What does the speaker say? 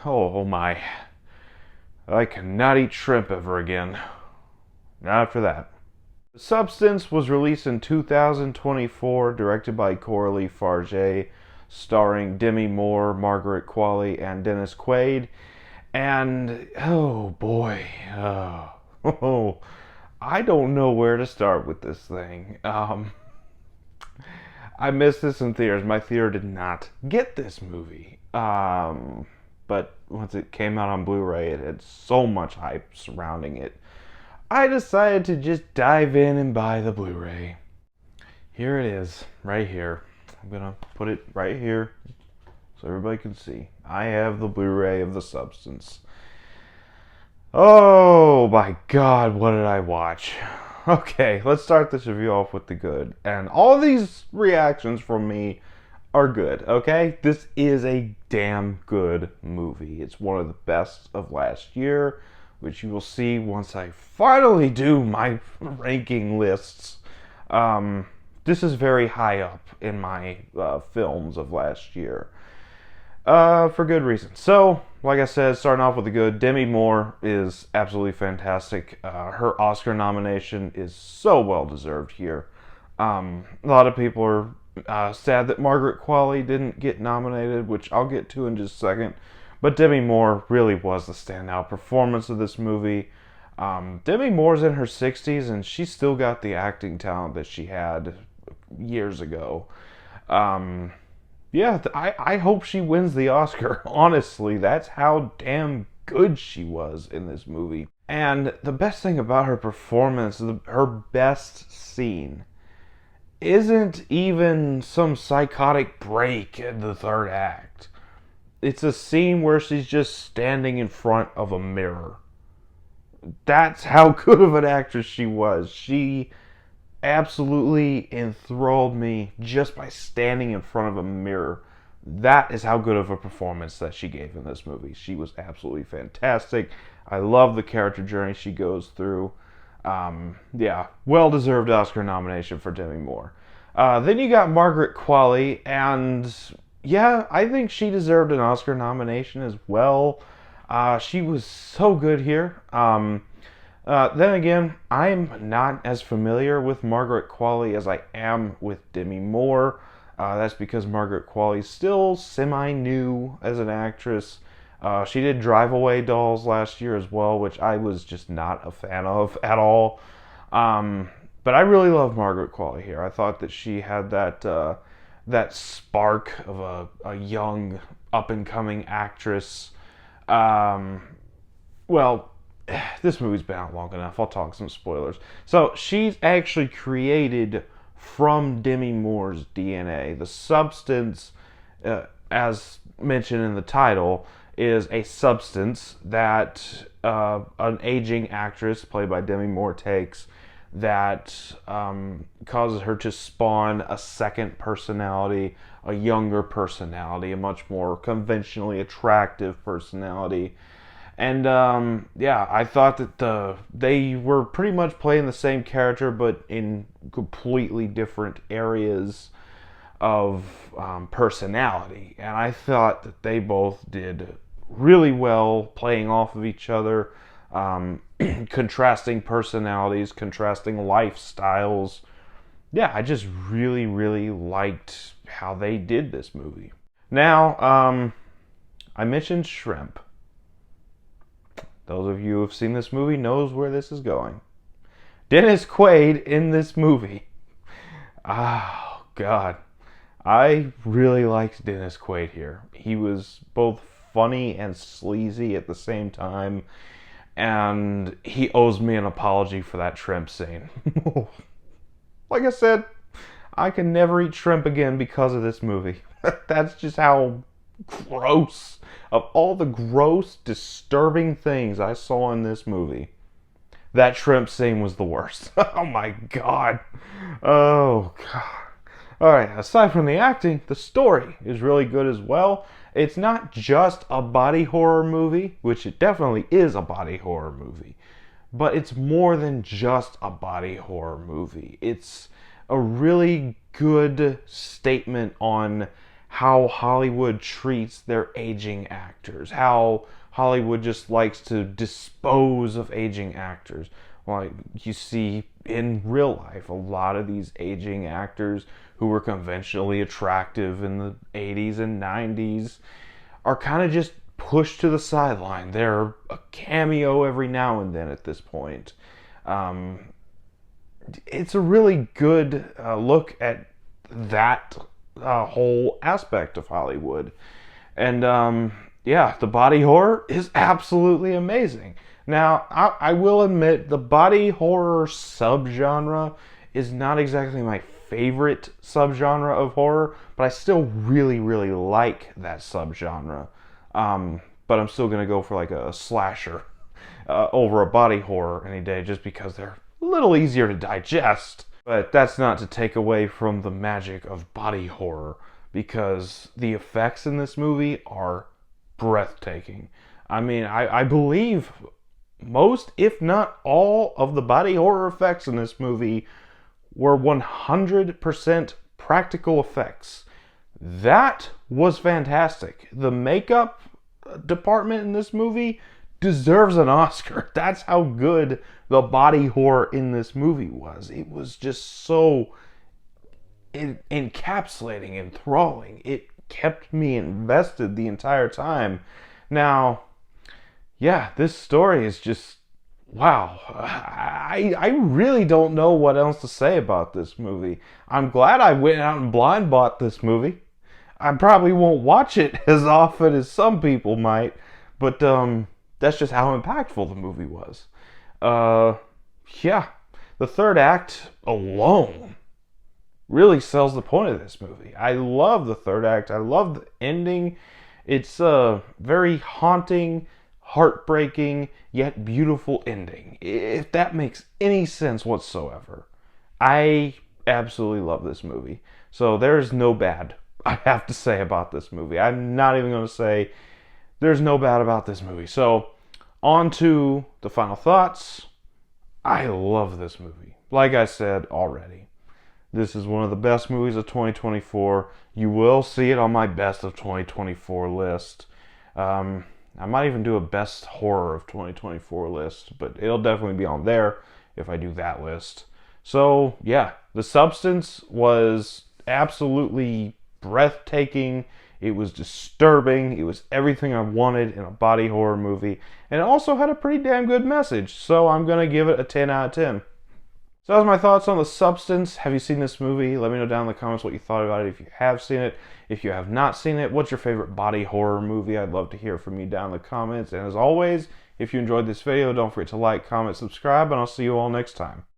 oh my. I cannot eat shrimp ever again. Not after that. Substance was released in 2024, directed by Coralie Farge, starring Demi Moore, Margaret Qualley, and Dennis Quaid. And, oh boy, oh, I don't know where to start with this thing. I missed this in theaters. My theater did not get this movie. But once it came out on Blu-ray, it had so much hype surrounding it. I decided to just dive in and buy the Blu-ray. Here it is, right here. I'm gonna put it right here so everybody can see. I have the Blu-ray of The Substance. Oh my God, what did I watch? Okay, let's start this review off with the good. And all these reactions from me are good, okay? This is a damn good movie. It's one of the best of last year, which you will see once I finally do my ranking lists. This is very high up in my films of last year. For good reason. So, like I said, starting off with the good, Demi Moore is absolutely fantastic. Her Oscar nomination is so well deserved here. A lot of people are sad that Margaret Qualley didn't get nominated, which I'll get to in just a second. But Demi Moore really was the standout performance of this movie. Demi Moore's in her 60s, and she still got the acting talent that she had years ago. Yeah, I hope she wins the Oscar. Honestly, that's how damn good she was in this movie. And the best thing about her performance, her best scene, isn't even some psychotic break in the third act. It's a scene where she's just standing in front of a mirror. That's how good of an actress she was. She absolutely enthralled me just by standing in front of a mirror. That is how good of a performance that she gave in this movie. She was absolutely fantastic. I love the character journey she goes through. Yeah, well-deserved Oscar nomination for Demi Moore. Then you got Margaret Qualley, and yeah, I think she deserved an Oscar nomination as well. She was so good here. Then again, I'm not as familiar with Margaret Qualley as I am with Demi Moore. That's because Margaret Qualley's still semi-new as an actress. She did Drive Away Dolls last year as well, which I was just not a fan of at all. But I really love Margaret Qualley here. I thought that she had that spark of a young, up-and-coming actress. Well, this movie's been out long enough. I'll talk some spoilers. So she's actually created from Demi Moore's DNA. The Substance, as mentioned in the title, is a substance that an aging actress played by Demi Moore takes that causes her to spawn a second personality, a younger personality, a much more conventionally attractive personality. And yeah, I thought that they were pretty much playing the same character, but in completely different areas of personality. And I thought that they both did really well playing off of each other, contrasting personalities, contrasting lifestyles. Yeah, I just really, really liked how they did this movie. Now, I mentioned shrimp. Those of you who have seen this movie knows where this is going. Dennis Quaid in this movie. Oh, God. I really liked Dennis Quaid here. He was both funny and sleazy at the same time, and he owes me an apology for that shrimp scene. Like I said, I can never eat shrimp again because of this movie. That's just how gross. Of all the gross, disturbing things I saw in this movie, that shrimp scene was the worst. Oh my God. Oh God. Alright, aside from the acting, the story is really good as well. It's not just a body horror movie, which it definitely is a body horror movie, but it's more than just a body horror movie. It's a really good statement on how Hollywood treats their aging actors, how Hollywood just likes to dispose of aging actors. Like you see in real life, a lot of these aging actors who were conventionally attractive in the 80s and 90s are kind of just pushed to the sideline. They're a cameo every now and then at this point. Um, it's a really good look at that whole aspect of Hollywood. And yeah, the body horror is absolutely amazing. Now, I will admit the body horror subgenre is not exactly my favorite subgenre of horror, but I still really, really like that subgenre. But I'm still going to go for like a slasher over a body horror any day just because they're a little easier to digest. But that's not to take away from the magic of body horror because the effects in this movie are breathtaking. I mean, I believe most, if not all, of the body horror effects in this movie were 100% practical effects. That was fantastic. The makeup department in this movie deserves an Oscar. That's how good the body horror in this movie was. It was just so encapsulating, enthralling. It kept me invested the entire time. Now, yeah, this story is just wow. I really don't know what else to say about this movie. I'm glad I went out and blind bought this movie. I probably won't watch it as often as some people might, but that's just how impactful the movie was. Yeah, the third act alone really sells the point of this movie. I love the third act. I love the ending. It's a very haunting, heartbreaking, yet beautiful ending. If that makes any sense whatsoever. I absolutely love this movie. So there's no bad I have to say about this movie. I'm not even going to say there's no bad about this movie. So on to the final thoughts. I love this movie. Like I said already, this is one of the best movies of 2024. You will see it on my best of 2024 list. I might even do a best horror of 2024 list, but it'll definitely be on there if I do that list. So yeah, The Substance was absolutely breathtaking. It was disturbing. It was everything I wanted in a body horror movie. And it also had a pretty damn good message. So I'm going to give it a 10 out of 10. So that was my thoughts on The Substance. Have you seen this movie? Let me know down in the comments what you thought about it if you have seen it. If you have not seen it, what's your favorite body horror movie? I'd love to hear from you down in the comments. And as always, if you enjoyed this video, don't forget to like, comment, subscribe, and I'll see you all next time.